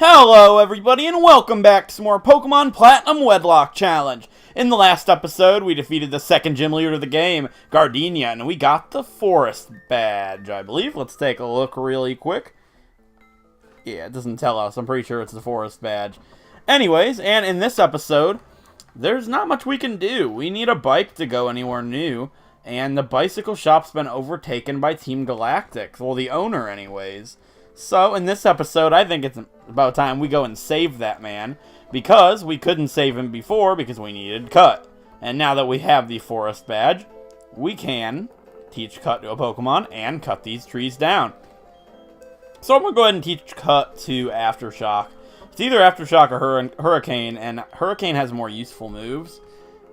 Hello everybody and welcome back to some more Pokemon Platinum Wedlocke Challenge. In the last episode, we defeated the second gym leader of the game, Gardenia, and we got the Forest Badge, I believe. Let's take a look really quick. Yeah, it doesn't tell us. I'm pretty sure it's the Forest Badge. Anyways, and in this episode, there's not much we can do. We need a bike to go anywhere new, and the bicycle shop's been overtaken by Team Galactic. Well, the owner anyways. So, in this episode, I think it's about time we go and save that man, because we couldn't save him before because we needed Cut. And now that we have the Forest Badge, we can teach Cut to a Pokemon and cut these trees down. So I'm going to go ahead and teach Cut to Aftershock. It's either Aftershock or Hurricane, and Hurricane has more useful moves.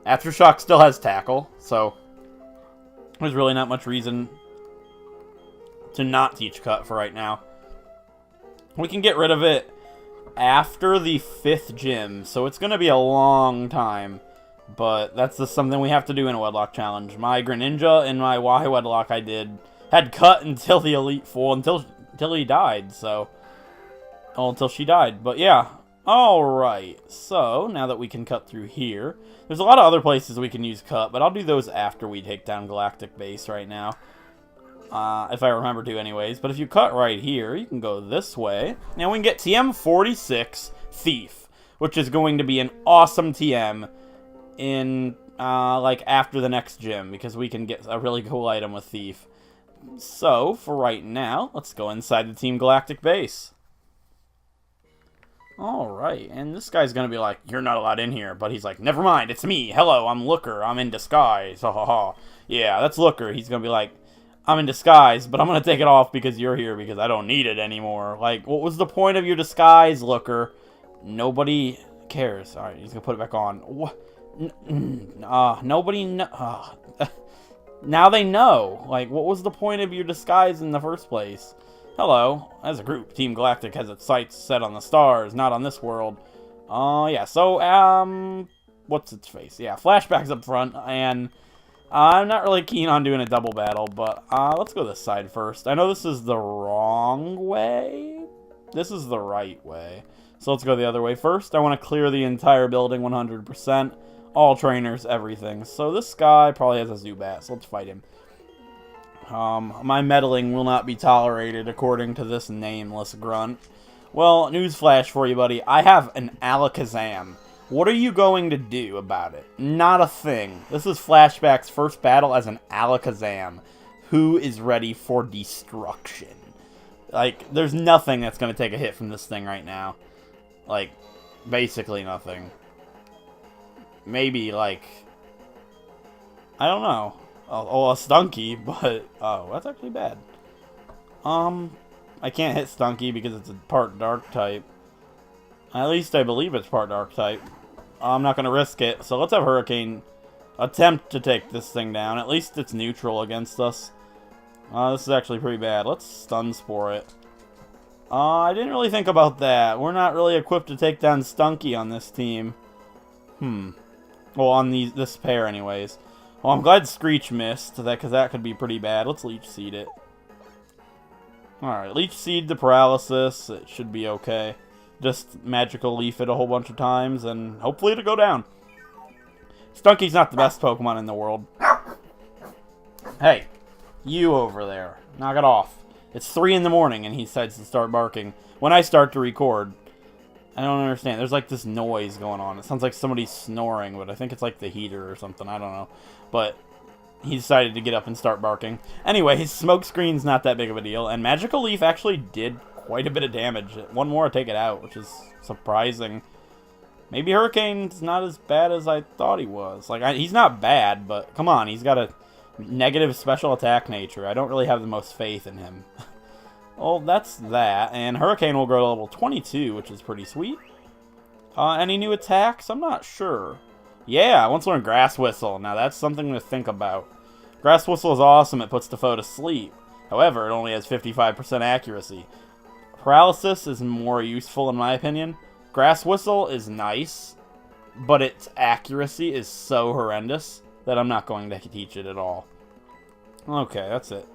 Aftershock still has Tackle, so there's really not much reason to not teach Cut for right now. We can get rid of it after the 5th gym, so it's going to be a long time. But that's just something we have to do in a Wedlocke challenge. My Greninja and my Y Wedlocke had Cut until the Elite Four, until he died, so... Oh, until she died, but yeah. Alright, so now that we can cut through here, there's a lot of other places we can use Cut, but I'll do those after we take down Galactic Base right now. If I remember to anyways. But if you cut right here, you can go this way. Now we can get TM46 Thief, which is going to be an awesome TM in, like, after the next gym, because we can get a really cool item with Thief. So, for right now, let's go inside the Team Galactic base. Alright, and this guy's gonna be like, you're not allowed in here, but he's like, never mind, it's me, hello, I'm Looker, I'm in disguise, ha ha ha. Yeah, that's Looker, he's gonna be like, I'm in disguise, but I'm going to take it off because you're here because I don't need it anymore. Like, what was the point of your disguise, Looker? Nobody cares. Alright, he's going to put it back on. What? Nobody now they know. Like, what was the point of your disguise in the first place? Hello. As a group, Team Galactic has its sights set on the stars, not on this world. Yeah, so, what's its face? Yeah, flashbacks up front, and... I'm not really keen on doing a double battle, but let's go this side first. I know this is the wrong way. This is the right way. So let's go the other way first. I want to clear the entire building 100%. All trainers, everything. So this guy probably has a Zubat, so let's fight him. My meddling will not be tolerated according to this nameless grunt. Well, newsflash for you, buddy. I have an Alakazam. What are you going to do about it? Not a thing. This is Flashback's first battle as an Alakazam, who is ready for destruction. Like, there's nothing that's going to take a hit from this thing right now. Like, basically nothing. Maybe, like... I don't know. Oh, a Stunky, but... Oh, that's actually bad. I can't hit Stunky because it's a part Dark type. At least I believe it's part Dark type. I'm not going to risk it, so let's have Hurricane attempt to take this thing down. At least it's neutral against us. This is actually pretty bad. Let's Stun Spore it. I didn't really think about that. We're not really equipped to take down Stunky on this team. Well, on this pair anyways. Well, I'm glad Screech missed, because that could be pretty bad. Let's Leech Seed it. Alright, Leech Seed the Paralysis. It should be okay. Just Magical Leaf it a whole bunch of times, and hopefully it'll go down. Stunky's not the best Pokemon in the world. Hey, you over there. Knock it off. It's 3 in the morning, and he decides to start barking. When I start to record, I don't understand. There's like this noise going on. It sounds like somebody's snoring, but I think it's like the heater or something. I don't know. But he decided to get up and start barking. Anyway, his smoke screen's not that big of a deal, and Magical Leaf actually did quite a bit of damage. One more to take it out, which is surprising. Maybe Hurricane's not as bad as I thought he was. Like, he's not bad, but come on, he's got a negative special attack nature. I don't really have the most faith in him. Well, that's that, and Hurricane will grow to level 22, which is pretty sweet. Any new attacks? I'm not sure. Yeah, I once learned Grass Whistle. Now, that's something to think about. Grass Whistle is awesome. It puts the foe to sleep. However, it only has 55% accuracy. Paralysis is more useful in my opinion. Grass Whistle is nice, but its accuracy is so horrendous that I'm not going to teach it at all. Okay, that's it.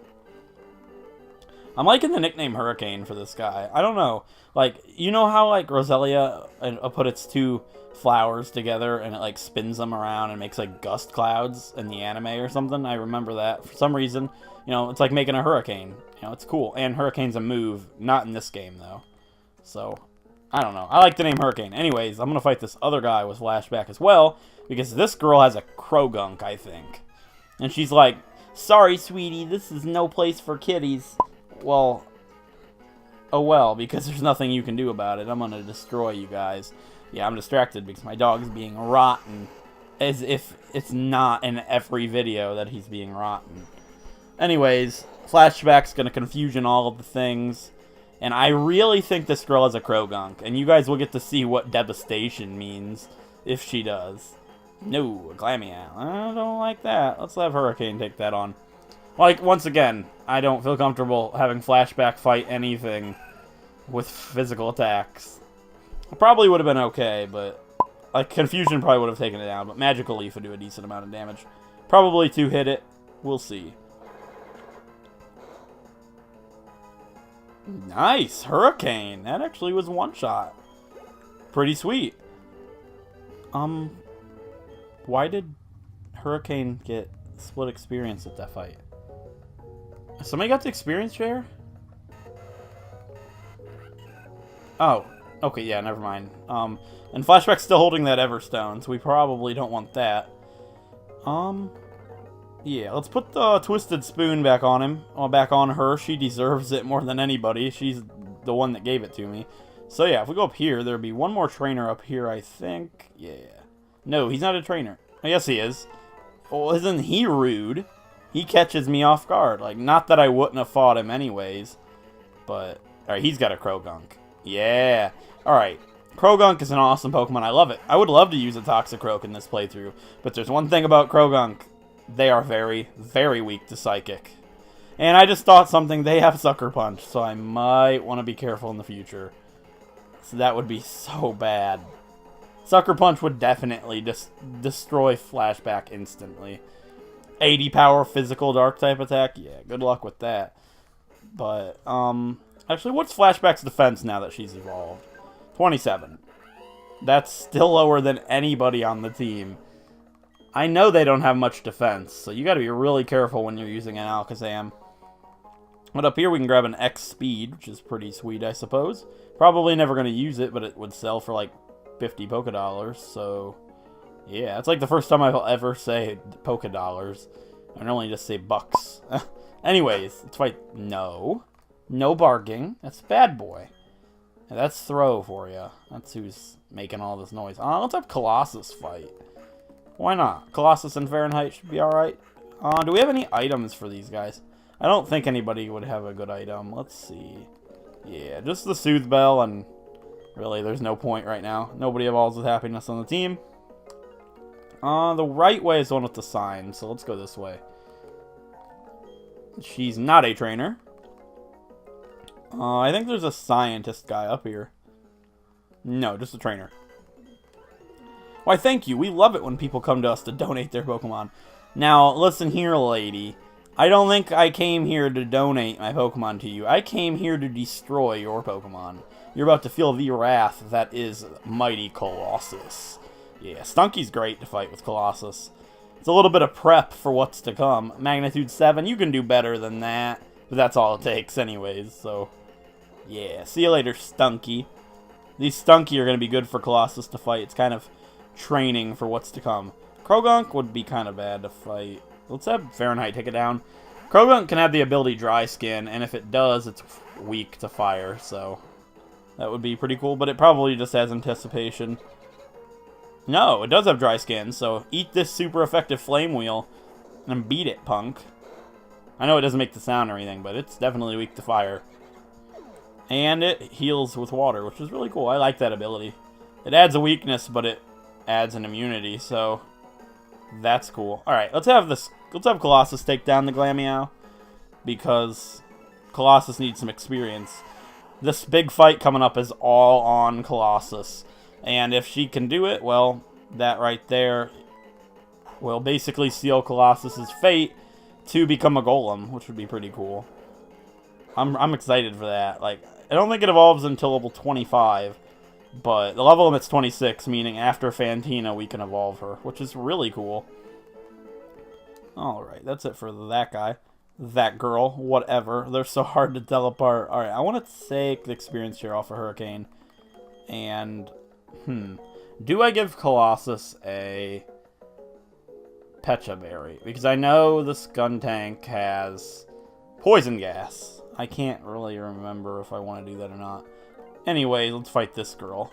I'm liking the nickname Hurricane for this guy. I don't know. Like, you know how, like, Roselia put its two flowers together and it, like, spins them around and makes, like, gust clouds in the anime or something? I remember that. For some reason, you know, it's like making a hurricane. You know, it's cool. And Hurricane's a move. Not in this game, though. So, I don't know. I like the name Hurricane. Anyways, I'm going to fight this other guy with Flashback as well, because this girl has a Krogunk, I think. And she's like, sorry, sweetie, this is no place for kitties. Well, oh well, because there's nothing you can do about it. I'm going to destroy you guys. Yeah, I'm distracted because my dog's being rotten. As if it's not in every video that he's being rotten. Anyways, Flashback's going to confusion all of the things. And I really think this girl has a Krogunk. And you guys will get to see what devastation means if she does. No, a Glameow. I don't like that. Let's have Hurricane take that on. Like, once again, I don't feel comfortable having Flashback fight anything with physical attacks. It probably would have been okay, but... like, Confusion probably would have taken it down, but Magical Leaf would do a decent amount of damage. Probably 2-hit it. We'll see. Nice! Hurricane! That actually was one shot. Pretty sweet. Why did Hurricane get split experience at that fight? Somebody got the experience share? Oh, okay, yeah, never mind. And Flashback's still holding that Everstone, so we probably don't want that. Yeah, let's put the Twisted Spoon back on him. Or back on her. She deserves it more than anybody. She's the one that gave it to me. So yeah, if we go up here, there'll be one more trainer up here, I think. Yeah. No, he's not a trainer. I guess he is. Well, isn't he rude? He catches me off guard. Like, not that I wouldn't have fought him anyways. But, alright, he's got a Krogunk. Yeah. Alright. Krogunk is an awesome Pokemon. I love it. I would love to use a Toxicroak in this playthrough. But there's one thing about Krogunk. They are very, very weak to Psychic. And I just thought something. They have Sucker Punch. So I might want to be careful in the future. So that would be so bad. Sucker Punch would definitely just destroy Flashback instantly. 80 power physical dark type attack. Yeah, good luck with that. But, actually, what's Flashback's defense now that she's evolved? 27. That's still lower than anybody on the team. I know they don't have much defense, so you gotta be really careful when you're using an Alakazam. But up here we can grab an X Speed, which is pretty sweet, I suppose. Probably never gonna use it, but it would sell for like 50 Poké Dollars, so... yeah, it's like the first time I'll ever say Poké Dollars. I normally just say bucks. Anyways, let's fight... no. No barking. That's Bad Boy. Yeah, that's Throw for you. That's who's making all this noise. Let's have Colossus fight. Why not? Colossus and Fahrenheit should be alright. Do we have any items for these guys? I don't think anybody would have a good item. Let's see. Yeah, just the Soothe Bell, and really, there's no point right now. Nobody evolves with happiness on the team. The right way is the one with the sign, so let's go this way. She's not a trainer. I think there's a scientist guy up here. No, just a trainer. Why, thank you. We love it when people come to us to donate their Pokemon. Now, listen here, lady. I don't think I came here to donate my Pokemon to you. I came here to destroy your Pokemon. You're about to feel the wrath that is Mighty Colossus. Yeah, Stunky's great to fight with Colossus. It's a little bit of prep for what's to come. Magnitude 7, you can do better than that. But that's all it takes anyways, so... yeah, see you later, Stunky. These Stunky are going to be good for Colossus to fight. It's kind of training for what's to come. Krogunk would be kind of bad to fight. Let's have Fahrenheit take it down. Krogunk can have the ability Dry Skin, and if it does, it's weak to fire, so... that would be pretty cool, but it probably just has Anticipation. No, it does have Dry Skin, so eat this super effective Flame Wheel and beat it, punk. I know it doesn't make the sound or anything, but it's definitely weak to fire. And it heals with water, which is really cool. I like that ability. It adds a weakness, but it adds an immunity, so that's cool. Alright, let's have Colossus take down the Glameow, because Colossus needs some experience. This big fight coming up is all on Colossus. And if she can do it, well, that right there will basically seal Colossus's fate to become a Golem, which would be pretty cool. I'm excited for that. Like, I don't think it evolves until level 25, but the level limit's 26, meaning after Fantina we can evolve her, which is really cool. Alright, that's it for that guy. That girl, whatever. They're so hard to tell apart. Alright, I want to take the experience share off of Hurricane. And, do I give Colossus a Pecha Berry? Because I know this gun tank has poison gas. I can't really remember if I want to do that or not. Anyway, let's fight this girl.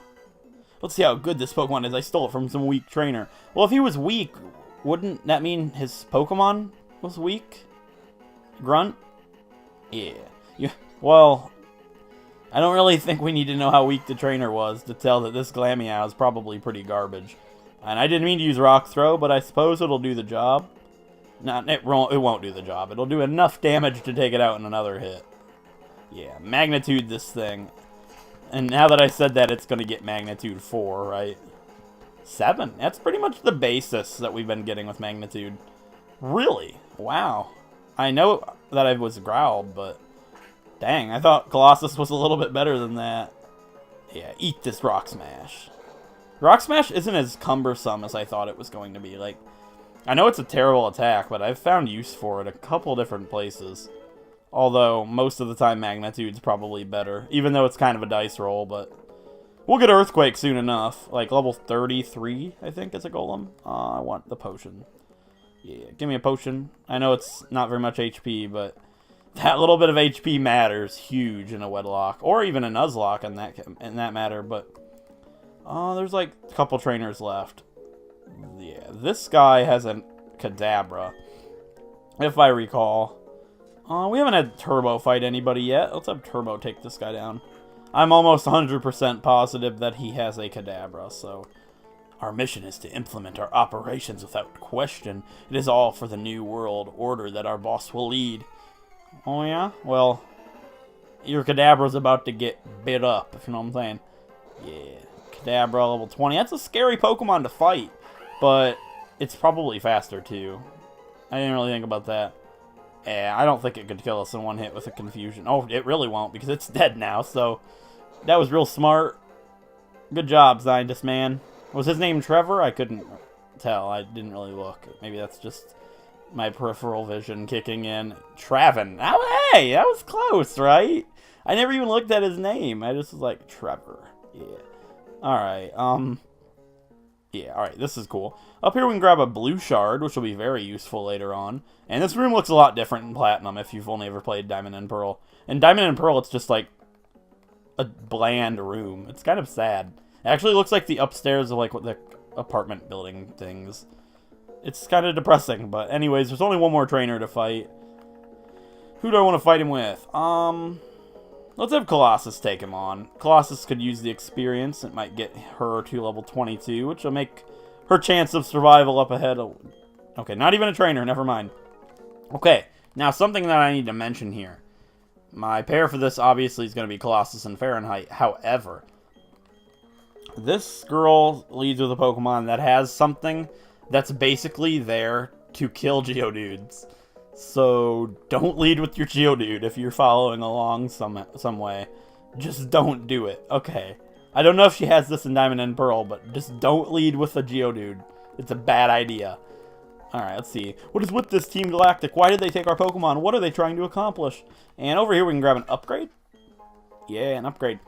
Let's see how good this Pokemon is. I stole it from some weak trainer. Well, if he was weak, wouldn't that mean his Pokemon was weak? Grunt? Yeah. Well, I don't really think we need to know how weak the trainer was to tell that this Glameow is probably pretty garbage. And I didn't mean to use Rock Throw, but I suppose it'll do the job. It won't do the job. It'll do enough damage to take it out in another hit. Yeah, Magnitude this thing. And now that I said that, it's going to get Magnitude 4, right? 7. That's pretty much the basis that we've been getting with Magnitude. Really? Wow. I know that I was growled, but dang, I thought Colossus was a little bit better than that. Yeah, eat this Rock Smash. Rock Smash isn't as cumbersome as I thought it was going to be. Like, I know it's a terrible attack, but I've found use for it a couple different places. Although, most of the time, Magnitude's probably better. Even though it's kind of a dice roll, but we'll get Earthquake soon enough. Like, level 33, I think, is a Golem. I want the potion. Yeah, give me a potion. I know it's not very much HP, but that little bit of HP matters huge in a Wedlocke. Or even a Nuzlocke in that matter, but there's like a couple trainers left. Yeah, this guy has a Kadabra, if I recall. We haven't had Turbo fight anybody yet. Let's have Turbo take this guy down. I'm almost 100% positive that he has a Kadabra, so our mission is to implement our operations without question. It is all for the new world order that our boss will lead. Oh yeah? Well, your Kadabra's about to get bit up, if you know what I'm saying. Yeah, Kadabra level 20. That's a scary Pokemon to fight, but it's probably faster too. I didn't really think about that. Yeah, I don't think it could kill us in one hit with a Confusion. Oh, it really won't, because it's dead now, so that was real smart. Good job, scientist man. Was his name Trevor? I couldn't tell. I didn't really look. Maybe that's just my peripheral vision kicking in. Traven. Oh, hey, that was close, right? I never even looked at his name. I just was like, Trevor. Yeah. Alright, yeah, alright, this is cool. Up here we can grab a blue shard, which will be very useful later on. And this room looks a lot different in Platinum if you've only ever played Diamond and Pearl. In Diamond and Pearl, it's just like a bland room. It's kind of sad. It actually looks like the upstairs of like what the apartment building things. It's kind of depressing, but anyways, there's only one more trainer to fight. Who do I want to fight him with? Let's have Colossus take him on. Colossus could use the experience. It might get her to level 22, which will make her chance of survival up ahead. Okay, not even a trainer, never mind. Okay, now something that I need to mention here. My pair for this obviously is going to be Colossus and Fahrenheit. However, this girl leads with a Pokemon that has something that's basically there to kill Geodudes. So don't lead with your Geodude if you're following along some way. Just don't do it. Okay. I don't know if she has this in Diamond and Pearl, but just don't lead with a Geodude. It's a bad idea. Alright, let's see. What is with this Team Galactic? Why did they take our Pokemon? What are they trying to accomplish? And over here we can grab an upgrade. Yeah, an upgrade.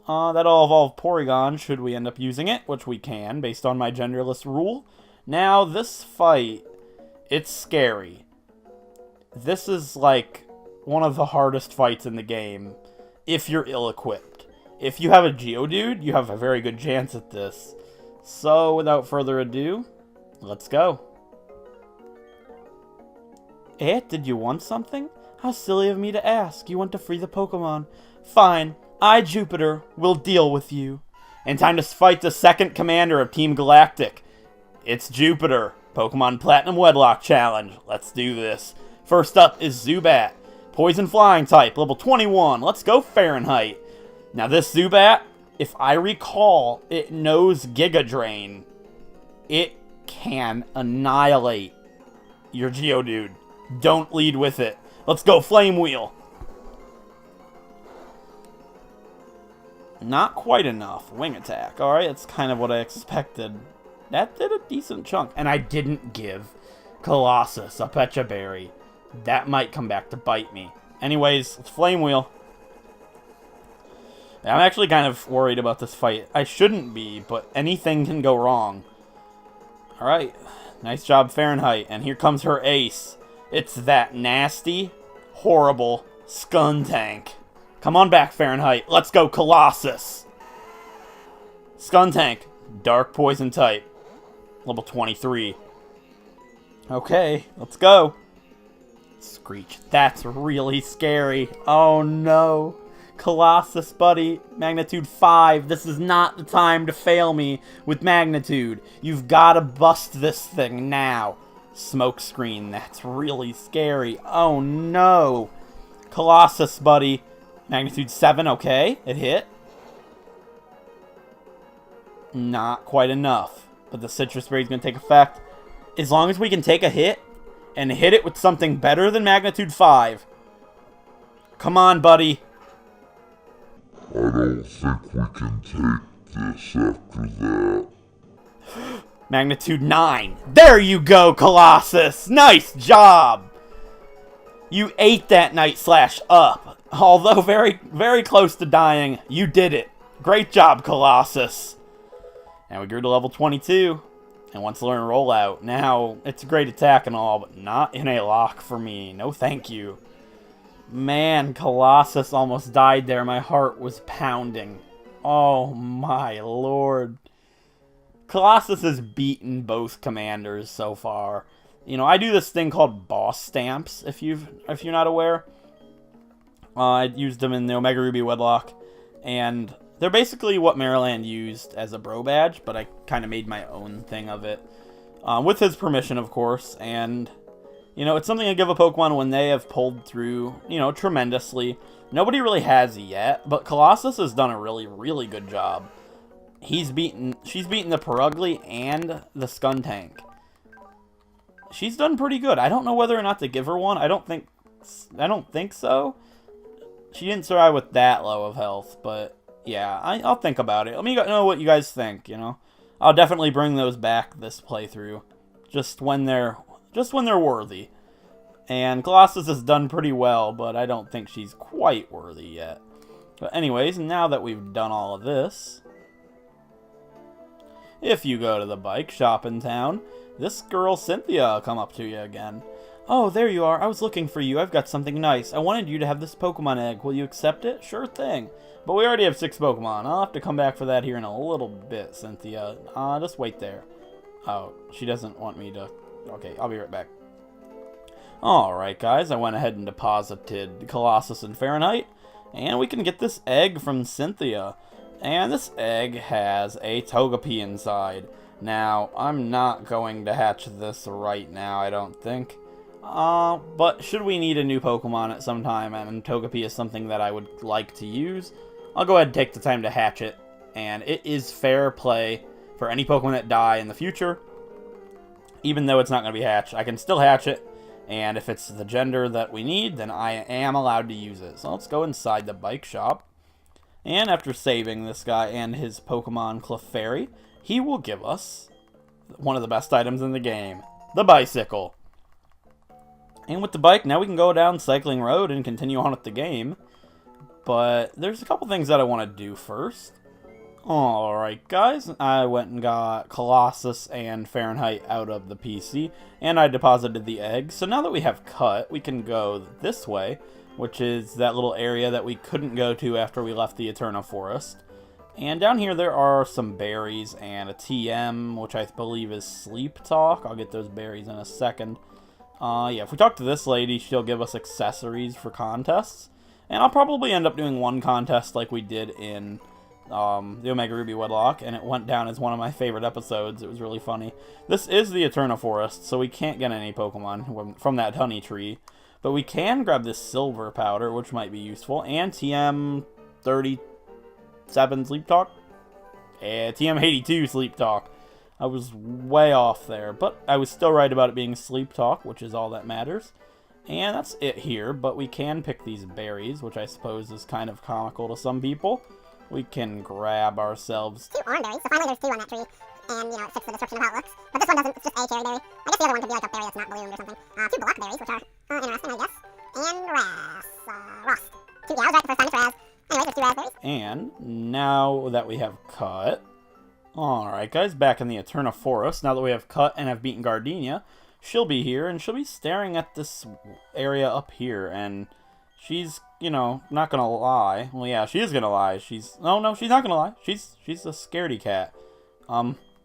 That'll evolve Porygon should we end up using it, which we can, based on my genderless rule. Now, this fight, it's scary. This is, like, one of the hardest fights in the game, if you're ill-equipped. If you have a Geodude, you have a very good chance at this. So, without further ado, let's go. Did you want something? How silly of me to ask. You want to free the Pokemon. Fine, I, Jupiter, will deal with you. And time to fight the second commander of Team Galactic. It's Jupiter. Pokemon Platinum Wedlocke Challenge. Let's do this. First up is Zubat. Poison Flying type, level 21. Let's go Fahrenheit. Now this Zubat, if I recall, it knows Giga Drain. It can annihilate your Geodude. Don't lead with it. Let's go Flame Wheel. Not quite enough. Wing attack. Alright, that's kind of what I expected. That did a decent chunk. And I didn't give Colossus a Pecha Berry. That might come back to bite me. Anyways, let's Flame Wheel. I'm actually kind of worried about this fight. I shouldn't be, but anything can go wrong. Alright. Nice job, Fahrenheit. And here comes her ace. It's that nasty, horrible Skuntank. Come on back, Fahrenheit. Let's go, Colossus. Skuntank. Dark Poison type. Level 23. Okay, let's go. Screech. That's really scary. Oh, no. Colossus, buddy. Magnitude 5. This is not the time to fail me with Magnitude. You've got to bust this thing now. Smoke screen. That's really scary. Oh, no. Colossus, buddy. Magnitude 7. Okay, it hit. Not quite enough. But the Citrus Berry is going to take effect. As long as we can take a hit and hit it with something better than Magnitude 5. Come on, buddy. I don't think we can take this after that. Magnitude 9. There you go, Colossus. Nice job. You ate that Night Slash up. Although very, very close to dying, you did it. Great job, Colossus. And we grew to level 22. And wants to learn Rollout. Now, it's a great attack and all, but not in a lock for me. No thank you. Man, Colossus almost died there. My heart was pounding. Oh my lord. Colossus has beaten both commanders so far. You know, I do this thing called boss stamps, if you're not aware. I used them in the Omega Ruby Wedlocke, and they're basically what Maryland used as a bro badge, but I kind of made my own thing of it. With his permission, of course, and, you know, it's something I give a Pokemon when they have pulled through, you know, tremendously. Nobody really has yet, but Colossus has done a really, really good job. She's beaten the Perugly and the Skuntank. She's done pretty good. I don't know whether or not to give her one. I don't think so. She didn't survive with that low of health, but yeah, I'll think about it. Let me know what you guys think, you know. I'll definitely bring those back this playthrough, just when they're worthy. And Colossus has done pretty well, but I don't think she's quite worthy yet. But anyways, now that we've done all of this, if you go to the bike shop in town, this girl Cynthia will come up to you again. Oh, there you are. I was looking for you. I've got something nice. I wanted you to have this Pokemon egg. Will you accept it? Sure thing. But we already have 6 Pokemon. I'll have to come back for that here in a little bit, Cynthia. Just wait there. Oh, she doesn't want me to... Okay, I'll be right back. Alright, guys. I went ahead and deposited Colossus and Fahrenheit. And we can get this egg from Cynthia. And this egg has a Togepi inside. Now, I'm not going to hatch this right now, I don't think. But should we need a new Pokemon at some time, and Togepi is something that I would like to use, I'll go ahead and take the time to hatch it. And it is fair play for any Pokemon that die in the future. Even though it's not going to be hatched, I can still hatch it. And if it's the gender that we need, then I am allowed to use it. So let's go inside the bike shop. And after saving this guy and his Pokemon Clefairy, he will give us one of the best items in the game, the bicycle. And with the bike, now we can go down Cycling Road and continue on with the game. But there's a couple things that I want to do first. Alright guys, I went and got Colossus and Fahrenheit out of the PC, and I deposited the egg. So now that we have Cut, we can go this way, which is that little area that we couldn't go to after we left the Eterna Forest. And down here there are some berries and a TM, which I believe is Sleep Talk. I'll get those berries in a second. Yeah, if we talk to this lady, she'll give us accessories for contests. And I'll probably end up doing one contest like we did in the Omega Ruby Wedlocke, and it went down as one of my favorite episodes. It was really funny. This is the Eterna Forest, so we can't get any Pokemon from that honey tree. But we can grab this silver powder, which might be useful, and TM 37 Sleep Talk? TM 82 Sleep Talk. I was way off there, but I was still right about it being Sleep Talk, which is all that matters. And that's it here, but we can pick these berries, which I suppose is kind of comical to some people. we can grab ourselves 2 orange berries, so finally there's 2 on that tree, and, you know, it fits the description of how it looks. But this one doesn't, it's just a cherry berry. I guess the other one could be like a berry that's not ballooned or something. 2 blackberries, which are interesting, I guess. And Rost. 2, yeah, I was right the first time, it's Raz. Anyway, there's 2 raspberries. And now that we have cut... Alright guys, back in the Eterna Forest, now that we have cut and have beaten Gardenia, she'll be here, and she'll be staring at this area up here, and she's, you know, not gonna lie. Well, yeah, she is gonna lie. No, she's not gonna lie. She's a scaredy cat.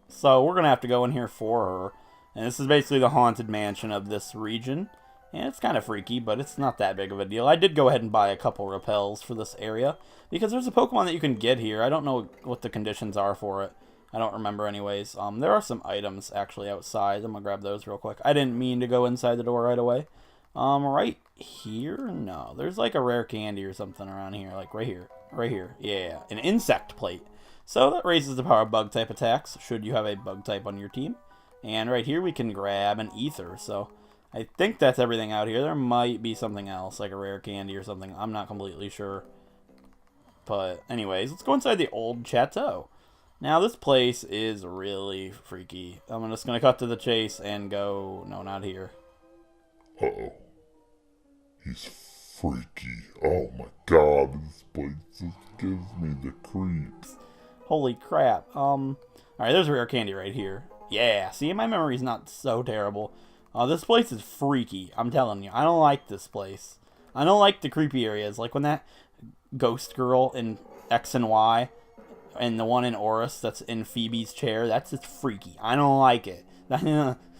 So we're gonna have to go in here for her. And this is basically the haunted mansion of this region. And it's kind of freaky, but it's not that big of a deal. I did go ahead and buy a couple repels for this area, because there's a Pokemon that you can get here. I don't know what the conditions are for it. I don't remember anyways. There are some items actually outside. I'm gonna grab those real quick. I didn't mean to go inside the door right away. Right here? No. There's like a rare candy or something around here. Like right here. Right here. Yeah. An insect plate. So that raises the power of bug type attacks, should you have a bug type on your team. And right here we can grab an ether. So I think that's everything out here. There might be something else, like a rare candy or something. I'm not completely sure. But anyways, let's go inside the old chateau. Now, this place is really freaky. I'm just going to cut to the chase and go... No, not here. Uh-oh. He's freaky. Oh my god, this place just gives me the creeps. Holy crap. Alright, there's a rare candy right here. Yeah, see, my memory's not so terrible. This place is freaky, I'm telling you. I don't like this place. I don't like the creepy areas. Like when that ghost girl in X and Y... and the one in Oris that's in Phoebe's chair, that's just freaky. I don't like it.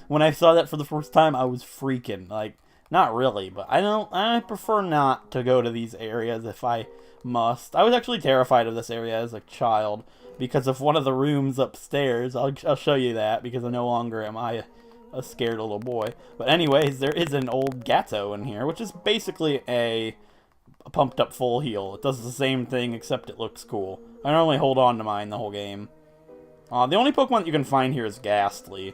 When I saw that for the first time, I was freaking. Like, not really, but I prefer not to go to these areas if I must. I was actually terrified of this area as a child because of one of the rooms upstairs. I'll show you that because no longer am I a scared little boy. But anyways, there is an old Gato in here, which is basically a pumped up full heal. It does the same thing except it looks cool. I normally hold on to mine the whole game. The only Pokemon that you can find here is Ghastly.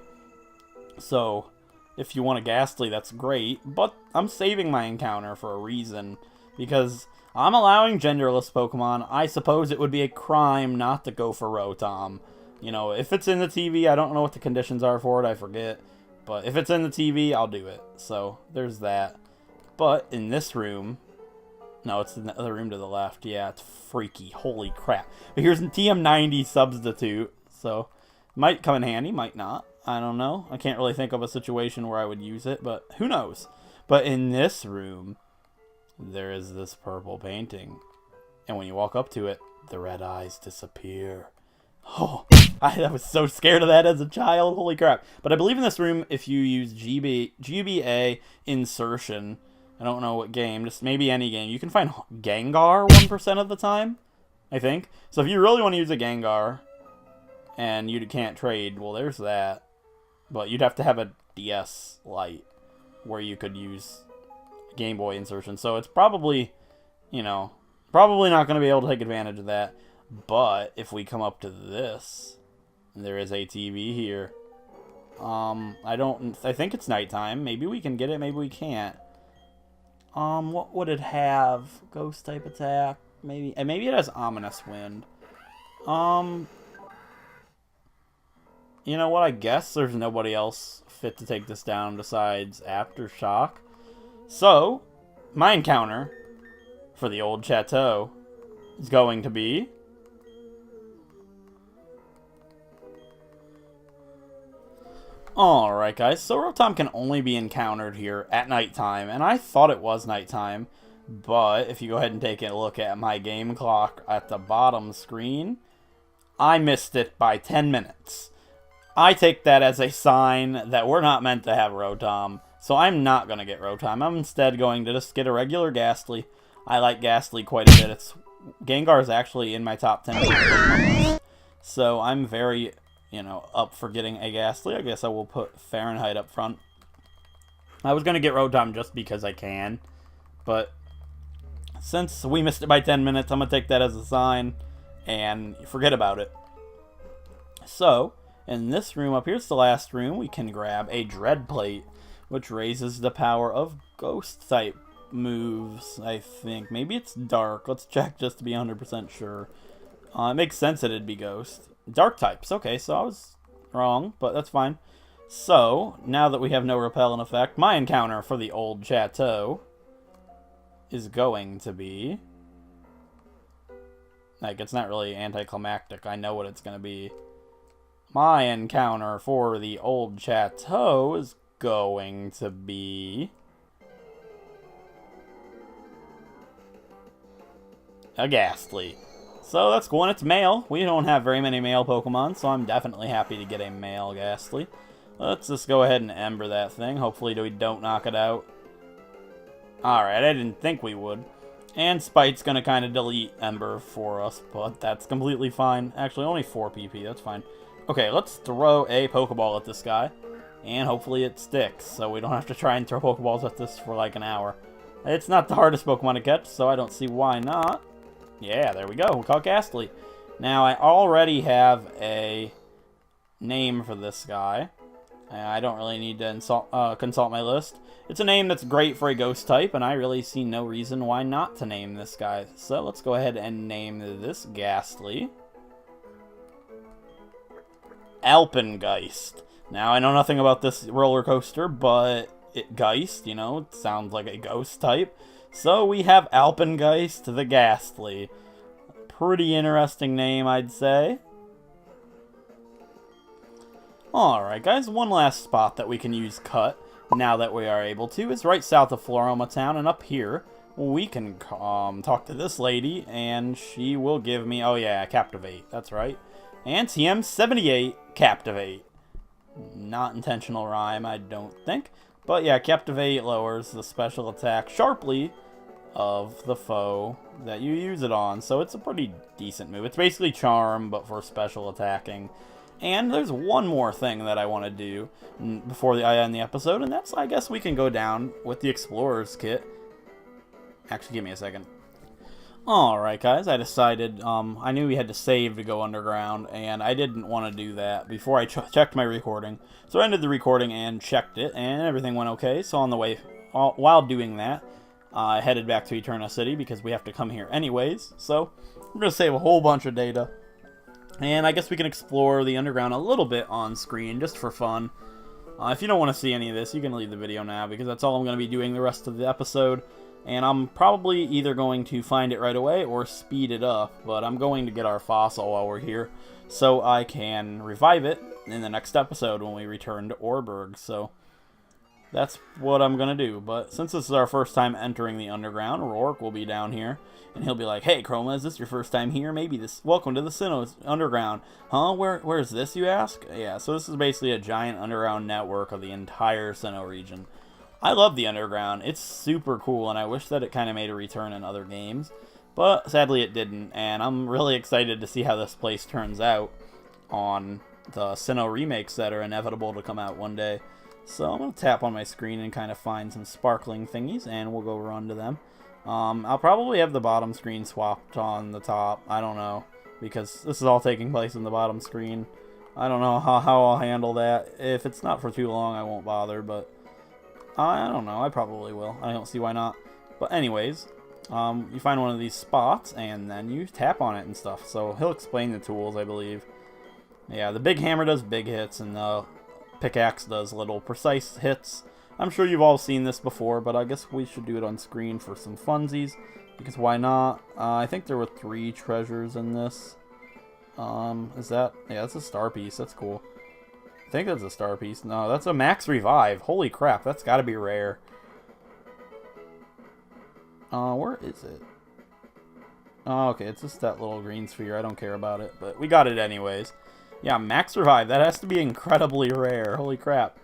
So, if you want a Ghastly, that's great. But I'm saving my encounter for a reason. Because I'm allowing genderless Pokemon. I suppose it would be a crime not to go for Rotom. You know, if it's in the TV, I don't know what the conditions are for it, I forget. But if it's in the TV, I'll do it. So, there's that. But in this room... No, it's in the other room to the left. Yeah, it's freaky. Holy crap. But here's a TM90 substitute. So, might come in handy, might not. I don't know. I can't really think of a situation where I would use it, but who knows. But in this room, there is this purple painting. And when you walk up to it, the red eyes disappear. Oh, I was so scared of that as a child. Holy crap. But I believe in this room, if you use GBA insertion... I don't know what game, just maybe any game. You can find Gengar 1% of the time, I think. So if you really want to use a Gengar and you can't trade, well, there's that. But you'd have to have a DS Lite where you could use Game Boy insertion. So it's probably, you know, probably not going to be able to take advantage of that. But if we come up to this, there is a TV here. I think it's nighttime. Maybe we can get it, maybe we can't. What would it have? Ghost type attack? Maybe it has Ominous Wind. You know what? I guess there's nobody else fit to take this down besides Aftershock. So, my encounter for the old chateau is going to be... Alright guys, so Rotom can only be encountered here at nighttime, and I thought it was nighttime, but if you go ahead and take a look at my game clock at the bottom screen, I missed it by 10 minutes. I take that as a sign that we're not meant to have Rotom, so I'm not going to get Rotom. I'm instead going to just get a regular Ghastly. I like Ghastly quite a bit. Gengar is actually in my top 10 Pokemon, so I'm very... you know, up for getting a Ghastly. I guess I will put Fahrenheit up front. I was going to get Rotom just because I can. But since we missed it by 10 minutes, I'm going to take that as a sign and forget about it. So, in this room up here, it's the last room, we can grab a Dread Plate, which raises the power of Ghost-type moves, I think. Maybe it's Dark. Let's check just to be 100% sure. It makes sense that it'd be ghost. Dark types. Okay, so I was wrong, but that's fine. So, now that we have no repellent effect, my encounter for the old chateau is going to be... Like, it's not really anticlimactic. I know what it's going to be. My encounter for the old chateau is going to be... a Ghastly. So that's cool, and it's male. We don't have very many male Pokemon, so I'm definitely happy to get a male Ghastly. Let's just go ahead and Ember that thing. Hopefully we don't knock it out. Alright, I didn't think we would. And Spite's going to kind of delete Ember for us, but that's completely fine. Actually, only 4 PP, that's fine. Okay, let's throw a Pokeball at this guy, and hopefully it sticks, so we don't have to try and throw Pokeballs at this for like an hour. It's not the hardest Pokemon to catch, so I don't see why not. Yeah, there we go. We caught Ghastly. Now, I already have a name for this guy. I don't really need to consult my list. It's a name that's great for a ghost type, and I really see no reason why not to name this guy. So let's go ahead and name this Ghastly Alpengeist. Now, I know nothing about this roller coaster, but Geist, you know, it sounds like a ghost type. So we have Alpengeist the Ghastly. Pretty interesting name, I'd say. Alright guys, one last spot that we can use Cut, now that we are able to, is right south of Floroma Town, and up here, we can talk to this lady, and she will give me, oh yeah, Captivate, that's right. And TM78, Captivate. Not intentional rhyme, I don't think. But yeah, Captivate lowers the special attack sharply of the foe that you use it on, so it's a pretty decent move. It's basically Charm, but for special attacking. And there's one more thing that I want to do before I end the episode, and that's, I guess we can go down with the Explorer's Kit. Actually, give me a second. Alright guys, I decided, I knew we had to save to go underground, and I didn't want to do that before I checked my recording. So I ended the recording and checked it, and everything went okay. So on the way, while doing that, I headed back to Eterna City because we have to come here anyways. So we're going to save a whole bunch of data. And I guess we can explore the underground a little bit on screen, just for fun. If you don't want to see any of this, you can leave the video now, because that's all I'm going to be doing the rest of the episode. And I'm probably either going to find it right away or speed it up, but I'm going to get our fossil while we're here, so I can revive it in the next episode when we return to Orberg. So that's what I'm going to do. But since this is our first time entering the underground, Rourke will be down here. And he'll be like, hey, Kroma, is this your first time here? Maybe this. Welcome to the Sinnoh Underground. Huh? Where's this, you ask? Yeah, so this is basically a giant underground network of the entire Sinnoh region. I love the underground. It's super cool, and I wish that it kind of made a return in other games. But sadly it didn't, and I'm really excited to see how this place turns out on the Sinnoh remakes that are inevitable to come out one day. So I'm going to tap on my screen and kind of find some sparkling thingies, and we'll go run to them. I'll probably have the bottom screen swapped on the top. I don't know, because this is all taking place in the bottom screen. I don't know how I'll handle that. If it's not for too long, I won't bother, but I don't know. I probably will. I don't see why not. But anyways, you find one of these spots, and then you tap on it and stuff. So he'll explain the tools, I believe. Yeah, the big hammer does big hits, and the pickaxe does little precise hits. I'm sure you've all seen this before, but I guess we should do it on screen for some funsies, because why not? I think there were 3 treasures in this. Is that? Yeah, that's a star piece. That's cool. I think that's a star piece. No, that's a max revive. Holy crap, that's gotta be rare. Where is it? Oh, okay, it's just that little green sphere. I don't care about it, but we got it anyways. Yeah, max revive. That has to be incredibly rare. Holy crap.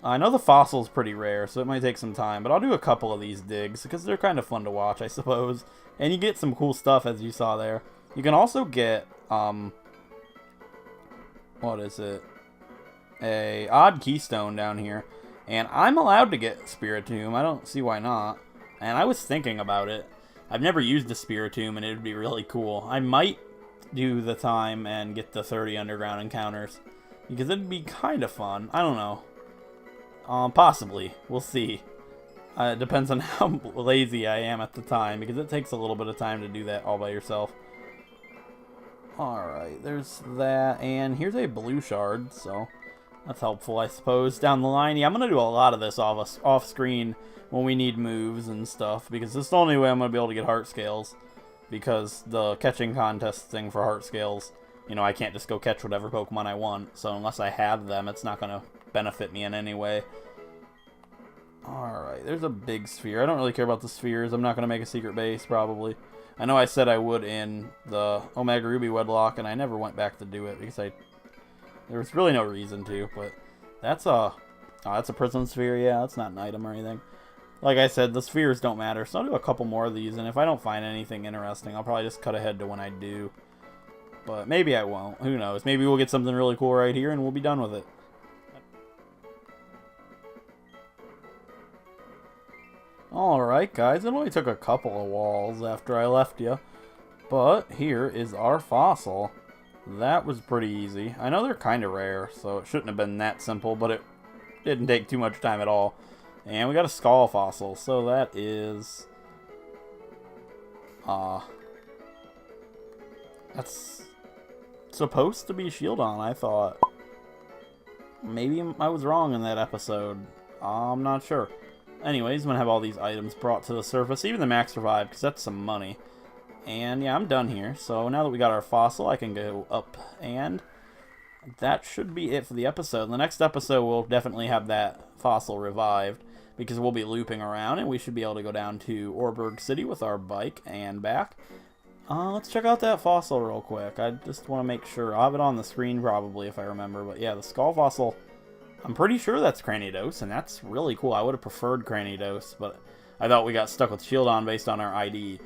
I know the fossil's pretty rare, so it might take some time, but I'll do a couple of these digs, because they're kind of fun to watch, I suppose. And you get some cool stuff, as you saw there. You can also get, what is it? A odd keystone down here. And I'm allowed to get Spiritomb. I don't see why not. And I was thinking about it. I've never used a Spiritomb, and it would be really cool. I might do the time and get the 30 underground encounters, because it'd be kind of fun. I don't know. Possibly. We'll see. It depends on how lazy I am at the time, because it takes a little bit of time to do that all by yourself. Alright, there's that, and here's a blue shard, so that's helpful, I suppose. Down the line, yeah, I'm going to do a lot of this off-screen when we need moves and stuff, because this is the only way I'm going to be able to get heart scales, because the catching contest thing for heart scales, you know, I can't just go catch whatever Pokemon I want, so unless I have them, it's not going to benefit me in any way. Alright, there's a big sphere. I don't really care about the spheres. I'm not going to make a secret base, probably. I know I said I would in the Omega Ruby Wedlocke, and I never went back to do it because there was really no reason to. But that's a prism sphere. Yeah, that's not an item or anything. Like I said, the spheres don't matter, so I'll do a couple more of these, and if I don't find anything interesting, I'll probably just cut ahead to when I do. But maybe I won't. Who knows? Maybe we'll get something really cool right here, and we'll be done with it. Alright guys, it only took a couple of walls after I left you, but here is our fossil. That was pretty easy. I know they're kind of rare, so it shouldn't have been that simple, but it didn't take too much time at all. And we got a skull fossil, so that is... that's supposed to be Shieldon, I thought. Maybe I was wrong in that episode. I'm not sure. Anyways, I'm going to have all these items brought to the surface, even the max revive, because that's some money. And yeah, I'm done here. So now that we got our fossil, I can go up, and that should be it for the episode. In the next episode, we'll definitely have that fossil revived, because we'll be looping around, and we should be able to go down to Orberg City with our bike and back. Let's check out that fossil real quick. I just want to make sure. I'll have it on the screen probably if I remember, but yeah, the skull fossil... I'm pretty sure that's Cranidos, and that's really cool. I would have preferred Cranidos, but I thought we got stuck with Shieldon based on our ID.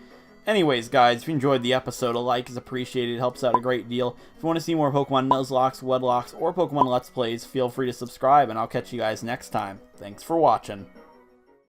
Anyways, guys, if you enjoyed the episode, a like is appreciated. It helps out a great deal. If you want to see more Pokemon Nuzlocks, Wedlocks, or Pokemon Let's Plays, feel free to subscribe, and I'll catch you guys next time. Thanks for watching.